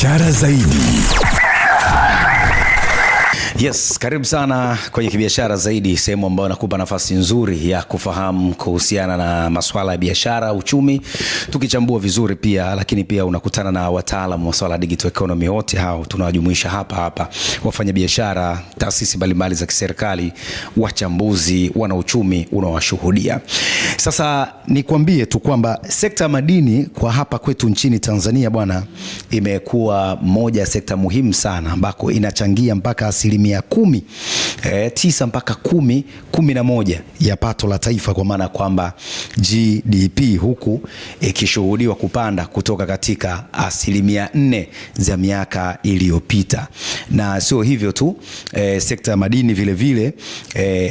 Kibiashara zaidi. Yes, karibu sana kwenye Kibiashara Zaidi, sehemu ambayo nakupa nafasi nzuri ya kufahamu kuhusiana na masuala ya biashara, uchumi, tukichambua vizuri pia, lakini pia unakutana na wataalamu wa masuala ya digital economy. Wote hao tunawajumuisha hapa, wafanya biashara, taasisi mbalimbali za kiserikali, wachambuzi, wana uchumi unawashuhudia. Sasa nikwambie tu kwamba sekta ya madini kwa hapa kwetu nchini Tanzania bwana, imekuwa moja ya sekta muhimu sana ambako inachangia mpaka 9 mpaka 11 ya pato la taifa, kwa maana kwamba GDP huku ikishuhudiwa kupanda kutoka katika 4% za miaka iliyopita. Na sio hivyo tu, sekta ya madini vile vile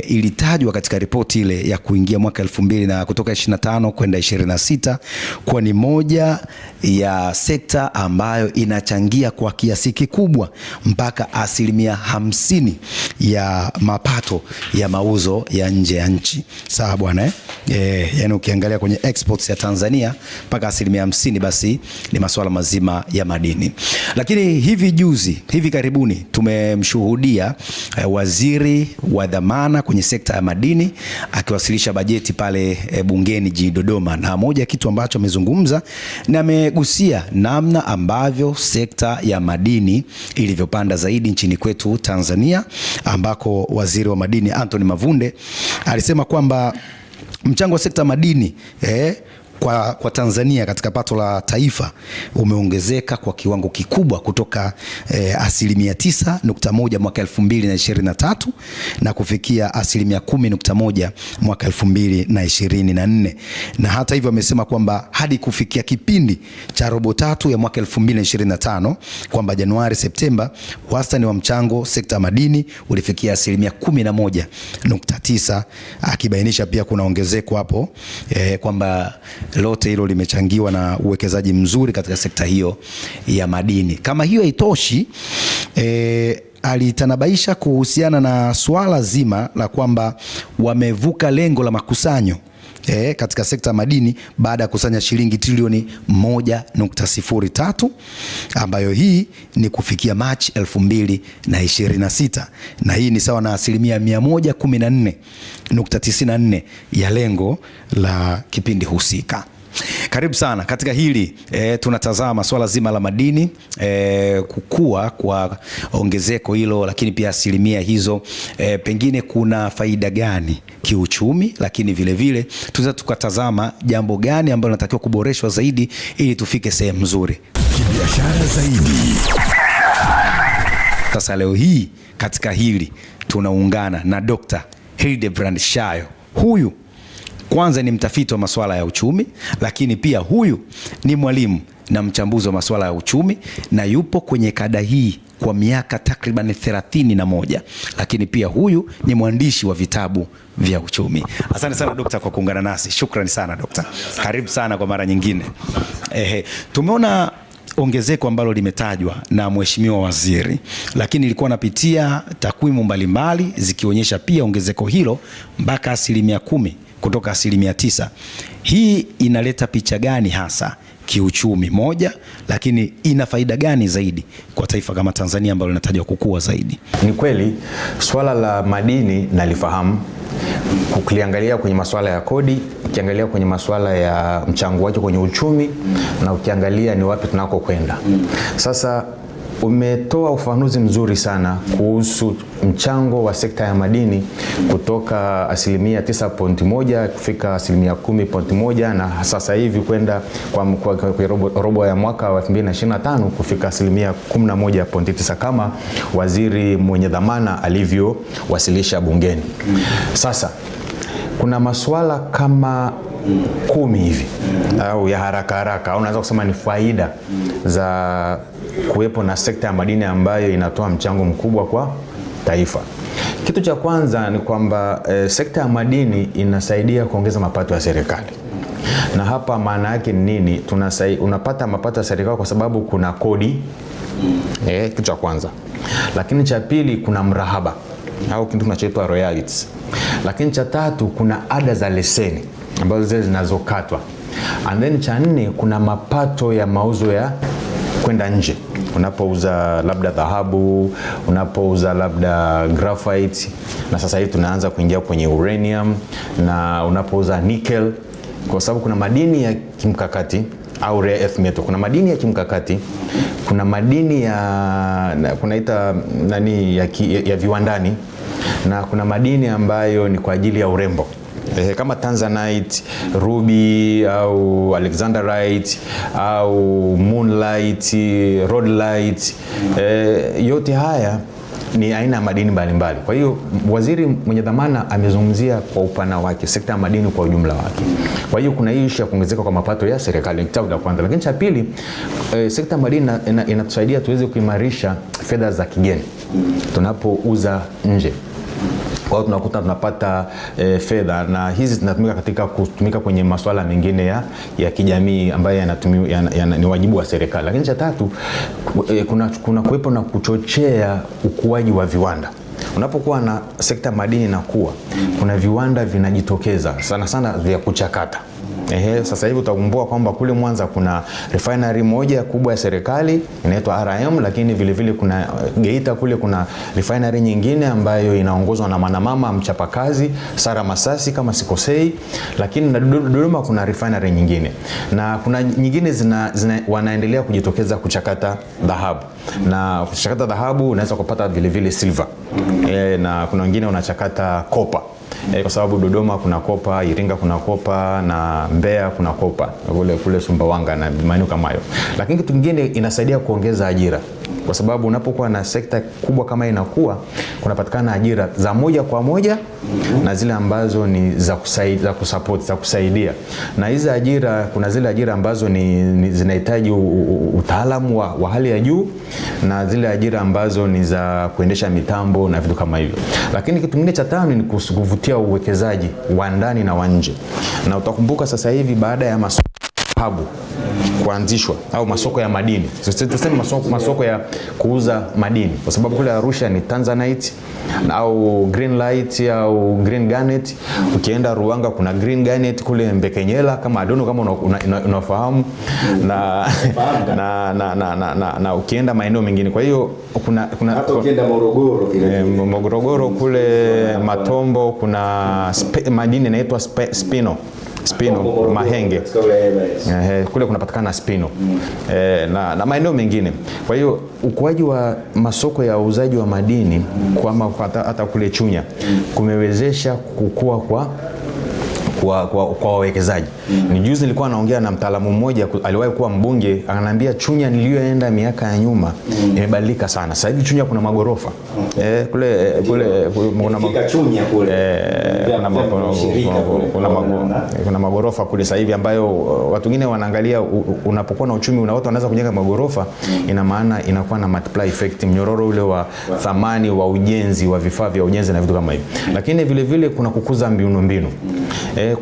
ilitajwa katika ripoti ile ya kuingia mwaka 2000 na kutoka 25 kwenda 26 kwa ni moja ya sekta ambayo inachangia kwa kiasi kikubwa mpaka 50% ya mapato ya mauzo ya nje ya nchi. Sawa bwana yani ukiangalia kwenye exports ya Tanzania mpaka 50%, basi ni masuala mazima ya madini. Lakini hivi karibuni tumemshuhudia waziri wa dhamana kwenye sekta ya madini akiwasilisha bajeti pale bungeni jijini Dodoma, na moja kitu ambacho amezungumza na amegusia namna ambavyo sekta ya madini ilivyopanda zaidi nchini kwetu Tanzania, ambako waziri wa madini Anthony Mavunde alisema kwamba mchango wa sekta madini kwa Tanzania katika pato la taifa umeongezeka kwa kiwango kikubwa kutoka 9.1% mwaka 2023 na kufikia 10.1% mwaka 2024. Na hata hivyo amesema kwamba hadi kufikia kipindi cha robo tatu ya mwaka 2025, kwamba Januari Septemba, wastani wa mchango sekta madini ulifikia 11.9%, akibainisha pia kuna ongezeko hapo kwamba lote hilo limechangiwa na uwekezaji mzuri katika sekta hiyo ya madini. Kama hiyo haitoshi, alitanabaisha kuhusiana na swala zima la kwamba wamevuka lengo la makusanyo katika sekta madini baada ya kusanya shilingi trilioni 1.03, ambayo hii ni kufikia Machi 2026, na hii ni sawa na 114.94 ya lengo la kipindi husika. Karibu sana katika hili tunatazama swala zima la madini, kukua kwa ongezeko hilo, lakini pia asilimia hizo pengine kuna faida gani kiuchumi, lakini vile vile tunaweza tukatazama jambo gani ambalo linatakiwa kuboreshwa zaidi ili tufike sehemu nzuri. Kibiashara Zaidi. Sasa leo hii katika hili tunaungana na Dr. Hildebrand Shayo. Huyu kwanza ni mtafiti wa masuala ya uchumi, lakini pia huyu ni mwalimu na mchambuzi wa masuala ya uchumi, na yupo kwenye kada hii kwa miaka takriban 31, lakini pia huyu ni mwandishi wa vitabu vya uchumi. Asante sana Dokta kwa kuungana nasi. Shukrani sana Dokta. Karibu sana kwa mara nyingine. Tumeona ongezeko ambalo limetajwa na mheshimiwa waziri, lakini ilikuwa napitia takwimu mbalimbali zikionyesha pia ongezeko hilo mpaka 10% kutoka 9%. Hii inaleta picha gani hasa kiuchumi moja, lakini ina faida gani zaidi kwa taifa kama Tanzania ambalo linatajwa kukua zaidi? Ni kweli swala la madini nalifahamu, kuliangalia kwenye masuala ya kodi, ukiangalia kwenye masuala ya mchango wake kwenye uchumi, na ukiangalia ni wapi tunako kwenda. Sasa umetoa ufafanuzi mzuri sana kuhusu mchango wa sekta ya madini kutoka 9.1% kufika 10.1%, na sasa hivi kwenda kwa robo ya mwaka wa 2025 kufika 11.9% kama waziri mwenye dhamana alivyowasilisha bungeni. Sasa kuna masuala kama 10 hivi au ya haraka au unaweza kusema ni faida za kuwepo na sekta ya madini ambayo inatoa mchango mkubwa kwa taifa. Kitu cha kwanza ni kwamba sekta ya madini inasaidia kuongeza mapato ya serikali. Na hapa maana yake ni nini? Unapata mapato ya serikali kwa sababu kuna kodi, kitu cha kwanza. Lakini cha pili kuna mrahaba au kitu tunachoitwa royalties. Lakini cha tatu kuna ada za leseni ambazo zile zinazokatwa. And then cha nne kuna mapato ya mauzo ya kwenda nje. unapouza labda dhahabu, unapouza labda graphite, na sasa hivi tunaanza kuingia kwenye uranium, na unapouza nickel, kwa sababu kuna madini ya kimkakati au rare earth metal. Kuna madini ya kimkakati, kuna madini ya kunaita nani ya viwandani, na kuna madini ambayo ni kwa ajili ya urembo. Kama Tanzanite, ruby au alexandrite au moonlight, rhodolite, yote haya ni aina ya madini mbalimbali. Kwa hiyo waziri mwenye dhamana amezungumzia kwa upana wake sekta ya madini kwa ujumla wake. Kwa hiyo kuna ishu ya kuongezeka kwa mapato ya serikali, kitabu cha kwanza. Lakini cha pili, sekta ya madini inatusaidia tuweze kuimarisha fedha za kigeni tunapouza nje. Kwa hiyo tunakuta tunapata fedha, na hizi zinatumika katika kutumika kwenye masuala mengine ya kijamii ambayo ni wajibu wa serikali. Lakini cha tatu, kuna kuwepo na kuchochea ukuaji wa viwanda. Unapokuwa na sekta madini inakuwa, kuna viwanda vinajitokeza sana sana vya kuchakata. Sasa hivi utakumbuka kwamba kule Mwanza kuna refinery moja kubwa ya serikali inaitwa RM, lakini vile vile kuna Geita kule kuna refinery nyingine ambayo inaongozwa na mwanamama mchapakazi Sara Masasi kama sikosei, lakini na Dodoma kuna refinery nyingine, na kuna nyingine wanaendelea kujitokeza kuchakata dhahabu, na kuchakata dhahabu unaweza kupata vile vile silver, na kuna wengine wanachakata copper. Kwa sababu Dodoma kuna kopa, Iringa kuna kopa, na Mbeya kuna kopa, kule Sumbawanga na maeneo kama hayo. Lakini kitu kingine, inasaidia kuongeza ajira, kwa sababu unapokuwa na sekta kubwa kama inakuwa, kunapatikana ajira za moja kwa moja na zile ambazo ni za kusaidia. Na hizi ajira, kuna zile ajira ambazo ni zinahitaji utaalamu wa hali ya juu, na zile ajira ambazo ni za kuendesha mitambo na vitu kama hivyo. Lakini kitu kingine cha tano ni kuvutia uwekezaji wa ndani na wa nje. Na utakumbuka sasa hivi baada ya masoko kuanzishwa au masoko ya madini, tuseme masoko ya kuuza madini, kwa sababu kule Arusha ni Tanzanite au green light au green garnet. Ukienda Ruanga kuna green garnet, kule Mbekenyela kama Adono kama unafahamu, na ukienda maeneo mengine. Kwa hiyo kuna hata ukienda Morogoro kule Matombo kuna madini inaitwa spino mahenge, kule kunapatikana spino, na maeneo mengine. Kwa hiyo ukuaji wa masoko ya uuzaji wa madini hata kule Chunya kumewezesha kukua kwa wawekezaji. Ni juzi nilikuwa naongea na mtaalamu mmoja aliwahi kuwa mbunge, ananiambia Chunya niliyoenda miaka ya nyuma imebadilika sana. Sasa hivi Chunya kuna magorofa. Kule kuna magorofa kule sasa hivi ambayo watu wengine wanaangalia, unapokuwa na uchumi watu wanaweza kujenga magorofa, ina maana inakuwa na multiply effect, mnyororo ule wa thamani wa ujenzi wa vifaa vya ujenzi na vitu kama hivyo. Lakini vile vile kuna kukuza miundombinu.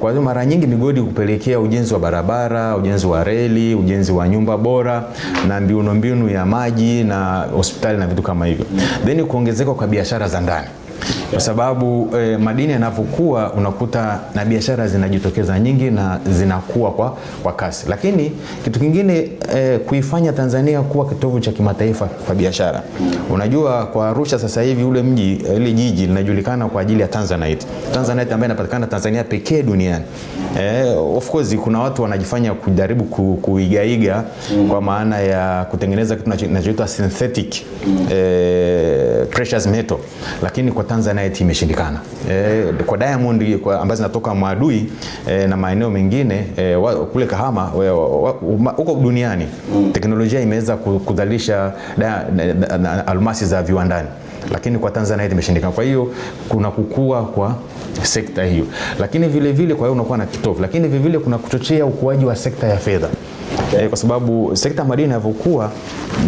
Kwa hiyo mara nyingi migodi kupelekea ujenzi wa barabara, ujenzi wa reli, ujenzi wa nyumba bora na miundombinu ya maji na hospitali na vitu kama hivyo. Then kuongezeka kwa biashara za ndani. Kwa sababu madini yanapokuwa, unakuta na biashara zinajitokeza nyingi na zinakuwa kwa kasi. Lakini kitu kingine, kuifanya Tanzania kuwa kitovu cha kimataifa kwa biashara. Unajua kwa Arusha sasa hivi ile jiji linajulikana kwa ajili ya Tanzanite. Tanzanite ambayo inapatikana Tanzania pekee duniani. Of course kuna watu wanajifanya kujaribu kuigaiga kwa maana ya kutengeneza kitu kinachoitwa synthetic precious metal, lakini kwa Tanzanite imeshindikana. Kwa diamond ambazo zinatoka Mwadui na maeneo mengine kule Kahama huko duniani, teknolojia imeweza kudhalisha almasi za viwandani, lakini kwa Tanzanite imeshindikana. Kwa hiyo kuna kukua kwa sekta hiyo, lakini vile vile kwa hiyo unakuwa na kitovu, lakini vile vile kuna kuchochea ukuaji wa sekta ya fedha. Kwa sababu sekta madini inavyokuwa,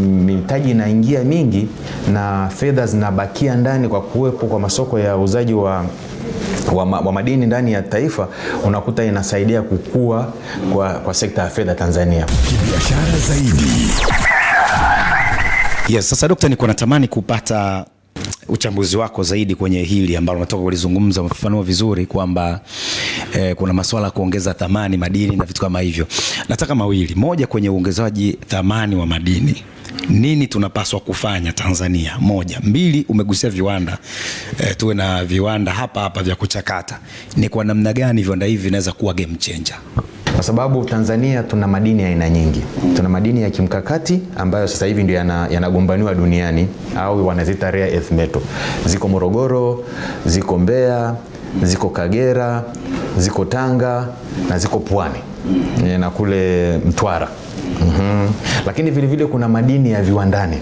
mitaji inaingia mingi na fedha zinabakia ndani kwa kuwepo kwa masoko ya uzaji wa madini ndani ya taifa, unakuta inasaidia kukua kwa sekta ya fedha Tanzania. Kibiashara zaidi. Yes, sasa Dr. niko natamani kupata uchambuzi wako zaidi kwenye hili ambalo unatoka kulizungumza, umefafanua vizuri kwamba kuna masuala ya kuongeza thamani madini na vitu kama hivyo. Nataka mawili, moja kwenye uongezaji thamani wa madini, nini tunapaswa kufanya Tanzania? Moja. Mbili, umegusia viwanda, tuwe na viwanda hapa vya kuchakata. Ni kwa namna gani viwanda hivi vinaweza kuwa game changer? Kwa sababu Tanzania tuna madini ya aina nyingi. Tuna madini ya kimkakati ambayo sasa hivi ndio yanagombaniwa duniani au wanazita rare earth metal. Ziko Morogoro, ziko Mbeya, ziko Kagera, ziko Tanga na ziko Pwani na kule Mtwara. Lakini vile vile kuna madini ya viwandani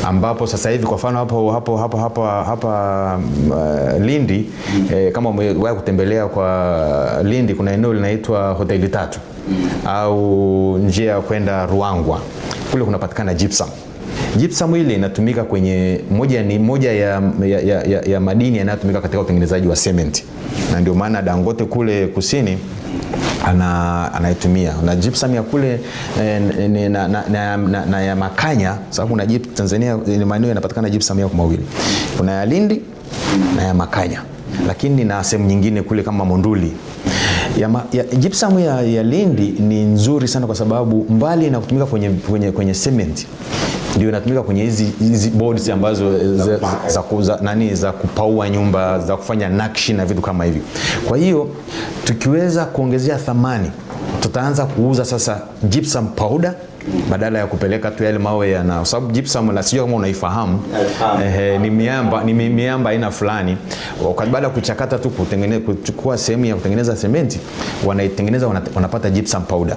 ambapo sasa hivi kwa mfano hapa Lindi, kama umewahi kutembelea kwa Lindi, kuna eneo linaitwa Hoteli 3 au njia ya kwenda Ruangwa, kule kunapatikana gypsum. Gypsum ile inatumika kwenye moja ya madini yanayotumika katika utengenezaji wa cement, na ndio maana Dangote kule kusini anaitumia na gypsum ya kule na ya Makanya, sababu kuna Tanzania maeneo yanapatikana gypsum yako mawili, kuna ya Lindi na ya Makanya, lakini na sehemu nyingine kule kama Monduli. Gypsum ya Lindi ni nzuri sana kwa sababu mbali na kutumika kwenye cement, ndio inatumika kwenye hizi boards ambazo za kupaua nyumba, za kufanya nakshi na vitu kama hivi. Kwa hiyo tukiweza kuongezea thamani, tutaanza kuuza sasa gypsum powder badala ya kupeleka tu yale mawe kwa sababu gypsum, na sio kama unaifahamu, ni miamba aina fulani. Baada ya kuchakata tu kuchukua sehemu ya kutengeneza sementi, wanaitengeneza, wanapata gypsum powder.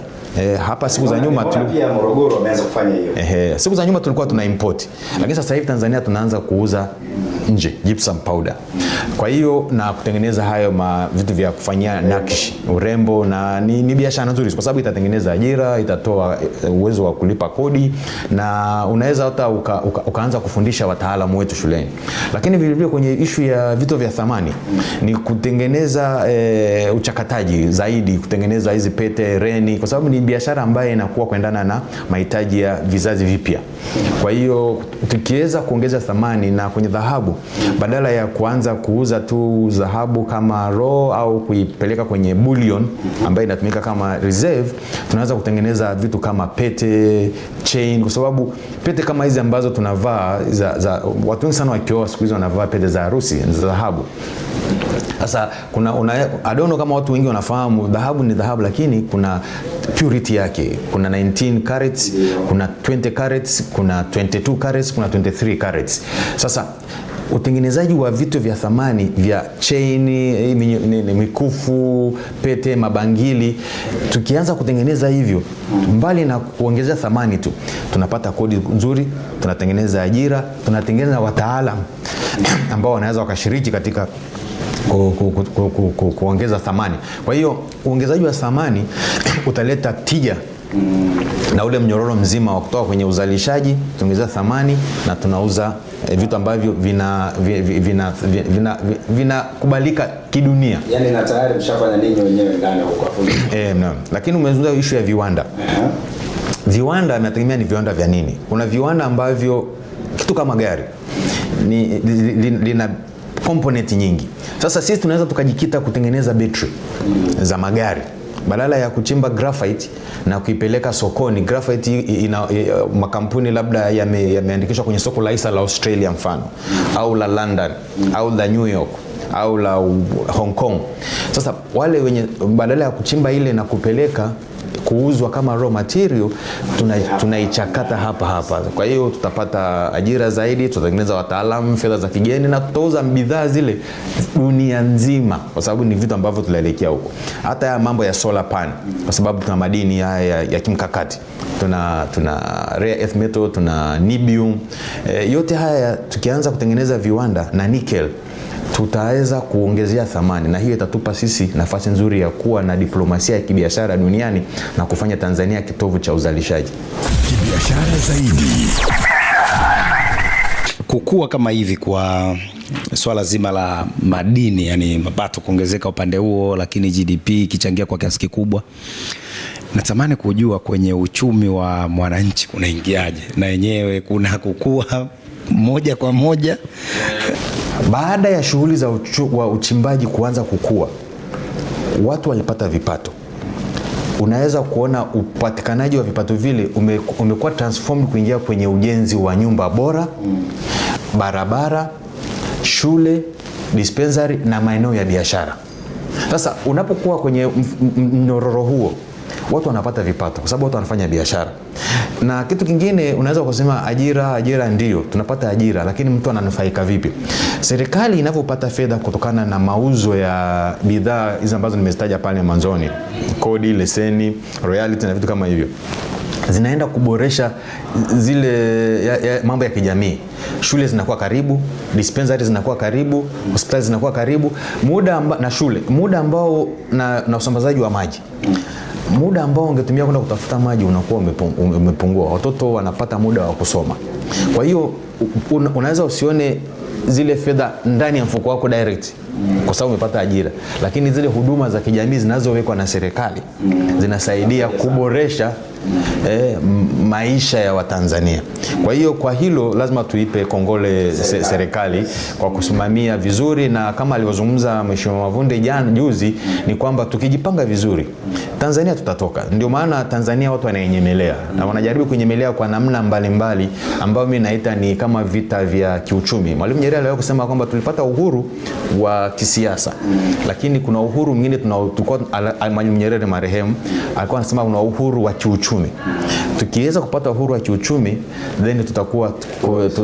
Hapa siku za nyuma pia Morogoro wameanza kufanya hiyo. Siku za nyuma tulikuwa tuna import, lakini sasa hivi Tanzania tunaanza kuuza nje gypsum powder. Kwa hiyo na kutengeneza hayo vitu vya kufanyia nakshi, urembo, na ni biashara nzuri kwa sababu itatengeneza ajira, itatoa uwezo wa kulipa kodi, na unaweza hata ukaanza kufundisha wataalamu wetu shuleni. Lakini vile vile kwenye issue ya vitu vya thamani ni kutengeneza uchakataji zaidi, kutengeneza hizi pete, reni, kwa sababu ni biashara ambayo inakuwa kuendana na mahitaji ya vizazi vipya. Kwa hiyo tukiweza kuongeza thamani, na kwenye dhahabu, badala ya kuanza kuuza tu dhahabu kama raw au kuipeleka kwenye bullion ambayo inatumika kama reserve, tunaweza kutengeneza vitu kama pete, chain, kwa sababu pete kama hizi ambazo tunavaa watu wengi sana wakioa siku hizo wanavaa pete za harusi za dhahabu. Sasa I don't know kama watu wengi wanafahamu dhahabu ni dhahabu, lakini kuna purity yake. Kuna 19 carats, kuna 20 carats, kuna 22 carats, kuna 23 carats. Sasa utengenezaji wa vitu vya thamani vya chain, mikufu, pete, mabangili, tukianza kutengeneza hivyo, mbali na kuongezea thamani tu, tunapata kodi nzuri, tunatengeneza ajira, tunatengeneza wataalamu ambao wanaweza wakashiriki katika kuongeza thamani. Kwa hiyo uongezaji wa thamani utaleta tija na ule mnyororo mzima wa kutoka kwenye uzalishaji, tuongeza thamani, na tunauza vitu ambavyo vinakubalika kidunia. Yani na tayari mshafanya ninyi wenyewe ndani huko afundi. Naam. Lakini umezungumza issue ya viwanda. Viwanda inategemea ni viwanda vya nini. Kuna viwanda ambavyo kitu kama gari lina component nyingi. Sasa sisi tunaweza tukajikita kutengeneza battery za magari. Badala ya kuchimba graphite na kuipeleka sokoni, graphite makampuni labda yameandikishwa kwenye soko la hisa la Australia mfano, au la London, au la New York, au la Hong Kong. Sasa wale wenye badala ya kuchimba ile na kupeleka kuuzwa kama raw material, tunaichakata hapa. Kwa hiyo tutapata ajira zaidi, tutatengeneza wataalamu, fedha za kigeni, na tutauza bidhaa zile dunia nzima, kwa sababu ni vitu ambavyo tunaelekea huko. Hata ya mambo ya solar panel, kwa sababu tuna madini ya kimkakati, tuna rare earth metal, tuna niobium, yote haya tukianza kutengeneza viwanda na nickel, tutaweza kuongezea thamani, na hiyo itatupa sisi nafasi nzuri ya kuwa na diplomasia ya kibiashara duniani na kufanya Tanzania kitovu cha uzalishaji kibiashara zaidi. Kukua kama hivi kwa swala zima la madini, yani mapato kuongezeka upande huo, lakini GDP ikichangia kwa kiasi kikubwa, natamani kujua kwenye uchumi wa mwananchi kunaingiaje, na yenyewe kuna kukua moja kwa moja. Baada ya shughuli za uchimbaji kuanza kukua, watu walipata vipato. Unaweza kuona upatikanaji wa vipato vile umekuwa transformed kuingia kwenye ujenzi wa nyumba bora, barabara, shule, dispensary na maeneo ya biashara. Sasa unapokuwa kwenye mnyororo huo, watu wanapata vipato kwa sababu watu wanafanya biashara. Na kitu kingine unaweza kusema ajira ndio, tunapata ajira, lakini mtu ananufaika vipi? Serikali inavyopata fedha kutokana na mauzo ya bidhaa hizo ambazo nimezitaja pale mwanzoni, kodi, leseni, royalty na vitu kama hivyo, zinaenda kuboresha zile mambo ya kijamii. Shule zinakuwa karibu, dispensary zinakuwa karibu, hospitali zinakuwa karibu, muda ambao na usambazaji wa maji. Muda ambao ungetumia kwenda kutafuta maji unakuwa umepungua. Watoto wanapata muda wa kusoma. Kwa hiyo unaweza usione zile fedha ndani ya mfuko wako direct kwa sababu umepata ajira, lakini zile huduma za kijamii zinazowekwa na serikali zinasaidia kuboresha maisha ya Watanzania. Kwa hiyo kwa hilo lazima tuipe kongole serikali kwa kusimamia vizuri, na kama alivyozungumza Mheshimiwa Mavunde juzi ni kwamba tukijipanga vizuri Tanzania tutatoka. Ndio maana Tanzania watu wanaenyemelea na wanajaribu kunyemelea kwa namna mbalimbali ambayo mimi naita ni kama vita vya kiuchumi. Mwalimu Nyerere aliwahi kusema kwamba tulipata uhuru wa kisiasa, lakini kuna uhuru mwingine Mwalimu Nyerere marehemu alikuwa anasema kuna uhuru wa kiuchumi. Tukiweza kupata uhuru wa kiuchumi, then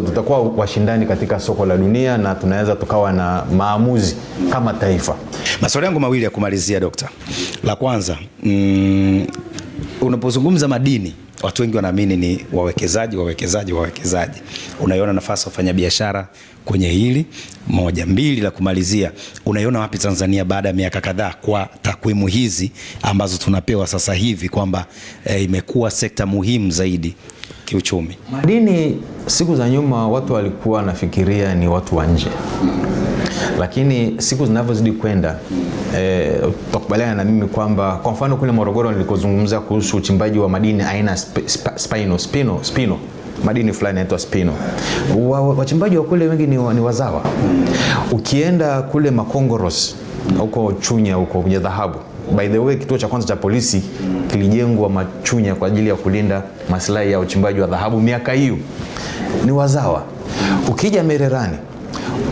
tutakuwa washindani katika soko la dunia na tunaweza tukawa na maamuzi kama taifa. Maswali yangu mawili ya kumalizia, Dokta. La kwanza, unapozungumza madini, watu wengi wanaamini ni wawekezaji. Unaiona nafasi ya kufanya biashara kwenye hili? Moja. Mbili, la kumalizia, unaiona wapi Tanzania baada ya miaka kadhaa kwa takwimu hizi ambazo tunapewa sasa hivi kwamba imekuwa sekta muhimu zaidi kiuchumi? Madini siku za nyuma watu walikuwa nafikiria ni watu wa nje. Lakini siku zinavyozidi kwenda utakubaliana na mimi kwamba kwa mfano kule Morogoro nilikozungumza kuhusu uchimbaji wa madini aina spino, madini fulani yanaitwa spino. Wachimbaji wa kule wengi ni wazawa. Ukienda kule Makongoros huko Chunya huko kwenye dhahabu, by the way kituo cha kwanza cha polisi kilijengwa Machunya kwa ajili ya kulinda maslahi ya uchimbaji wa dhahabu miaka hiyo, ni wazawa. Ukija Mererani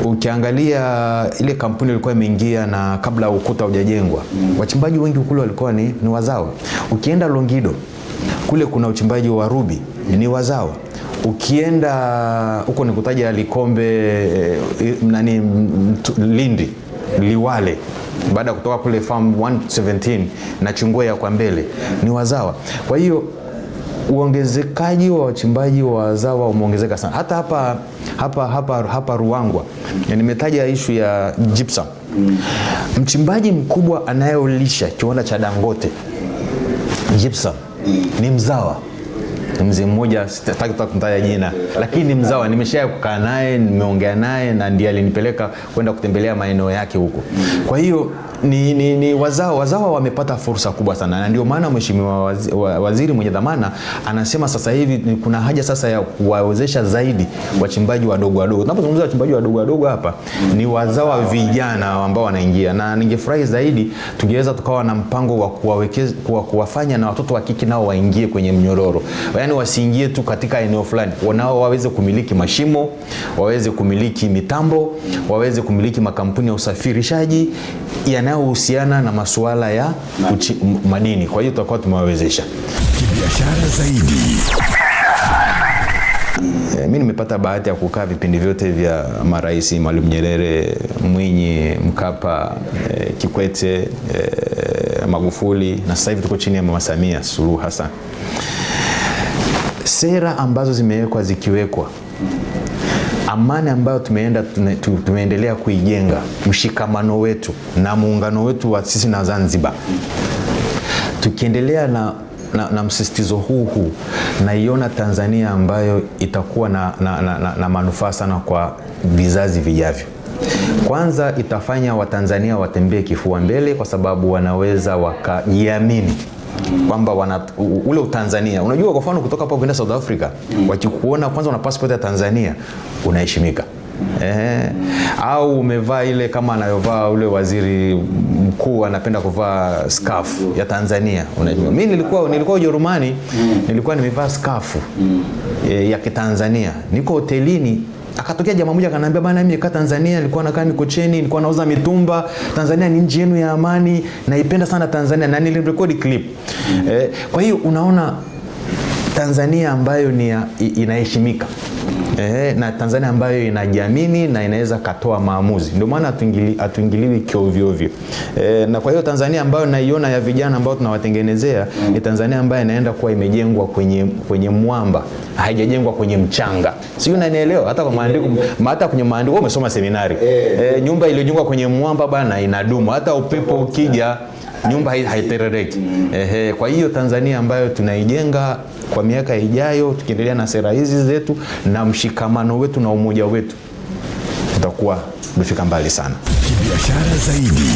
ukiangalia ile kampuni ilikuwa imeingia na kabla ukuta hujajengwa, wachimbaji wengi kule walikuwa ni wazawa. Ukienda Longido kule kuna uchimbaji wa rubi, ni wazawa. Ukienda huko nikutaja Likombe, Lindi, Liwale, baada kutoka kule farm 117 na Chungwea kwa mbele, ni wazawa. Kwa hiyo uongezekaji wa wachimbaji wa wazawa umeongezeka sana. Hata hapa Ruangwa, nimetaja issue ya gypsum. Mchimbaji mkubwa anayeolisha kiwanda cha Dangote gypsum ni mzawa. Mzee mmoja sitaki kumtaja jina, lakini ni mzawa. Nimeshaye kukaa naye, nimeongea naye na ndiye alinipeleka kwenda kutembelea maeneo yake huko. Kwa hiyo ni wazawa wamepata fursa kubwa sana, na ndio maana Mheshimiwa Waziri mwenye dhamana anasema sasa hivi kuna haja sasa ya kuwawezesha zaidi wachimbaji wadogo. Tunapozungumza wachimbaji wadogo hapa ni wazawa vijana ambao wanaingia, na ningefurahi zaidi tungeweza tukawa na mpango wa kuwafanya na watoto wa kike nao waingie kwenye mnyororo. Yaani wasiingie tu katika eneo fulani, wanao waweze kumiliki mashimo, waweze kumiliki mitambo, waweze kumiliki makampuni ya usafirishaji yanayohusiana na masuala ya madini. Kwa hiyo tutakuwa tumewawezesha kibiashara zaidi. Mimi nimepata bahati ya kukaa vipindi vyote vya marais Mwalimu Nyerere, Mwinyi, Mkapa, Kikwete, Magufuli, na sasa hivi tuko chini ya Mama Samia Suluhu Hassan. Sera ambazo zimewekwa zikiwekwa, amani ambayo tumeendelea kuijenga, mshikamano wetu na muungano wetu wa sisi na Zanzibar, tukiendelea na msisitizo huu naiona Tanzania ambayo itakuwa na manufaa sana kwa vizazi vijavyo. Kwanza itafanya Watanzania watembee kifua mbele kwa sababu wanaweza wakajiamini kwamba ule Utanzania. Unajua kwa mfano kutoka hapa kwenda South Africa, wakikuona kwanza una passport ya Tanzania, unaheshimika. Au umevaa ile kama anayovaa ule waziri mkuu anapenda kuvaa scarf ya Tanzania. Unajua mimi nilikuwa Ujerumani, nilikuwa nimevaa scarf ya Kitanzania. Niko hotelini, akatokea jamaa mmoja akaniambia, bana mimi nikaa Tanzania, nilikuwa nakaa Mikocheni, nilikuwa nauza mitumba. Tanzania ni nchi yenu ya amani, naipenda sana Tanzania, na nilirecord clip. Kwa hiyo unaona Tanzania ambayo inaheshimika. Na Tanzania ambayo inajiamini na inaweza katoa maamuzi. Ndio maana hatuingiliwi kiovyo ovyo. Na kwa hiyo Tanzania ambayo naiona ya vijana ambao tunawatengenezea ni Tanzania ambayo inaenda kuwa imejengwa kwenye mwamba, haijajengwa kwenye mchanga. Sio, unanielewa? Hata kwa maandiko, hata kwenye maandiko, wewe umesoma seminari. Nyumba iliyojengwa kwenye mwamba bana inadumu. Hata upepo ukija nyumba haiterereki. Kwa hiyo Tanzania ambayo tunaijenga kwa miaka ijayo, tukiendelea na sera hizi zetu na mshikamano wetu na umoja wetu, tutakuwa tumefika mbali sana. Kibiashara zaidi.